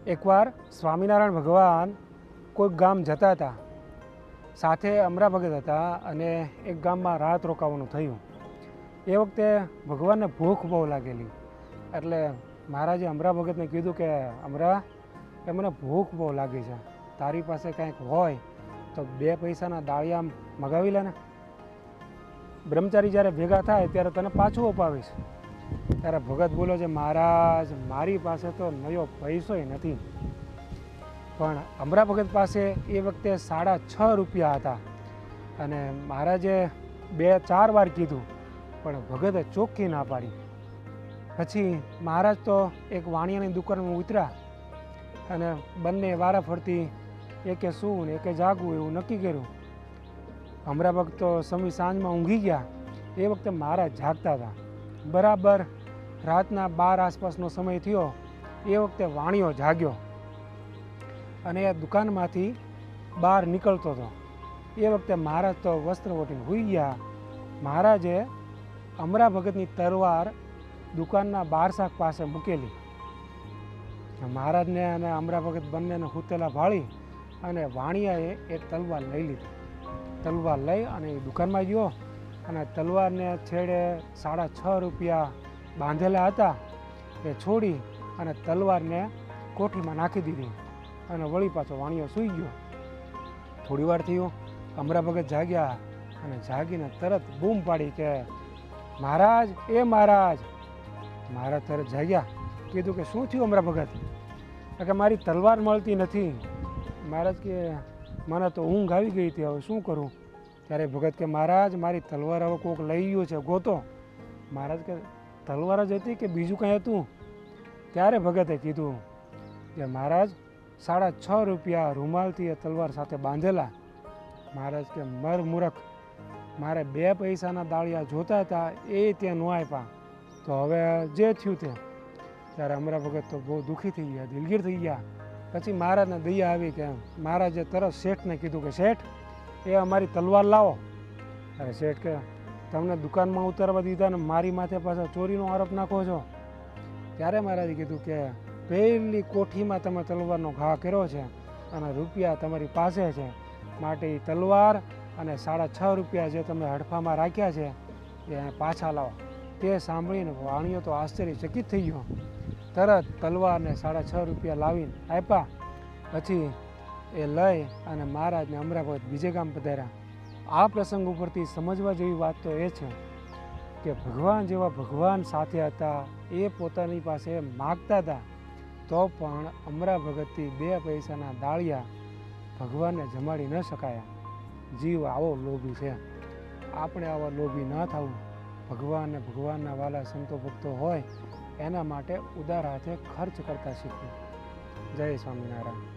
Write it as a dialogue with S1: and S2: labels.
S1: એકવાર સ્વામિનારાયણ ભગવાન કોઈ ગામ જતા હતા, સાથે અમરા ભગત હતા અને એક ગામમાં રાત રોકાવાનું થયું। એ વખતે ભગવાનને ભૂખ બહુ લાગેલી, એટલે મહારાજે અમરા ભગતને કીધું કે અમરા, કે મને ભૂખ બહુ લાગી છે, તારી પાસે કંઈક હોય તો 2 પૈસાના દાળિયા મગાવી લે ને, બ્રહ્મચારી જ્યારે ભેગા થાય ત્યારે તને પાછું અપાવીશ। ત્યારે ભગત બોલો છે, મહારાજ મારી પાસે તો નયો પૈસોય નથી। પણ અમરા ભગત પાસે એ વખતે 6.5 રૂપિયા હતા અને મહારાજે 2-4 વાર કીધું પણ ભગતે ચોખ્ખી ના પાડી। પછી મહારાજ તો એક વાણિયાની દુકાનમાં ઉતર્યા અને બંને વારા ફરતી એકે સૂવું ને એકે જાગવું એવું નક્કી કર્યું। અમરા ભગત તો સમી સાંજમાં ઊંઘી ગયા। એ વખતે મહારાજ જાગતા હતા। બરાબર રાતના 12 આસપાસનો સમય થયો। એ વખતે વાણિયો જાગ્યો અને એ દુકાનમાંથી બહાર નીકળતો હતો। એ વખતે મહારાજ તો વસ્ત્ર ઓઢીને સૂઈ ગયા। મહારાજે અમરા ભગતની તલવાર દુકાનના બારશાક પાસે મૂકેલી। મહારાજને અને અમરા ભગત બંનેને સૂતેલા ભાળી અને વાણિયાએ એ તલવાર લઈ લીધી। તલવાર લઈ અને એ દુકાનમાં ગયો અને તલવારને છેડે 6.5 રૂપિયા બાંધેલા હતા એ છોડી અને તલવારને કોઠીમાં નાખી દીધી અને વળી પાછો વાણિયો સૂઈ ગયો। થોડી વાર થયું, અમરા ભગત જાગ્યા અને જાગીને તરત બૂમ પાડી કે મહારાજ, એ મહારાજ। મહારાજ તરત જાગ્યા, કીધું કે શું થયું અમરા ભગત? કે મારી તલવાર મળતી નથી। મહારાજ કે મને તો ઊંઘ આવી ગઈ હતી, હવે શું કરું? ત્યારે ભગત કે મહારાજ મારી તલવાર હવે કોઈક લઈ ગયું છે, ગોતો। મહારાજ કે તલવાર જ હતી કે બીજું કંઈ હતું? ત્યારે ભગતે કીધું કે મહારાજ 6.5 રૂપિયા રૂમાલથી એ તલવાર સાથે બાંધેલા। મહારાજ કે મર મૂરખ, મારે 2 પૈસાના દાળિયા જોતા હતા, એ ત્યાં ન આપ્યા, તો હવે જે થયું તે। ત્યારે અમરા ભગત તો બહુ દુઃખી થઈ ગયા, દિલગીર થઈ ગયા। પછી મહારાજને દયા આવી કે મહારાજે તરત શેઠને કીધું કે શેઠ, એ અમારી તલવાર લાવો। અરે શેઠ કે તમને દુકાનમાં ઉતારવા દીધા ને મારી માથે પાછા ચોરીનો આરોપ નાખો છો? ત્યારે મહારાજે કીધું કે પહેલી કોઠીમાં તમે તલવારનો ઘા કર્યો છે અને રૂપિયા તમારી પાસે છે, માટે એ તલવાર અને 6.5 રૂપિયા જે તમે હડફામાં રાખ્યા છે એ પાછા લાવો। તે સાંભળીને વાણિયો તો આશ્ચર્યચકિત થઈ ગયો। તરત તલવારને 6.5 રૂપિયા લાવીને આપ્યા। પછી એ લઈ અને મહારાજને અમરા ભગત બીજે ગામ પધાર્યા। આ પ્રસંગ ઉપરથી સમજવા જેવી વાત તો એ છે કે ભગવાન જેવા ભગવાન સાથે હતા, એ પોતાની પાસે માગતા હતા તો પણ અમરા ભગતથી 2 પૈસાના દાળિયા ભગવાનને જમાડી ન શકાયા। જીવ આવો લોભી છે, આપણે આવા લોભી ન થવું। ભગવાનને ભગવાનના વાલા સંતો ભક્તો હોય એના માટે ઉદાર હાથે ખર્ચ કરતા શીખવું। જય સ્વામિનારાયણ।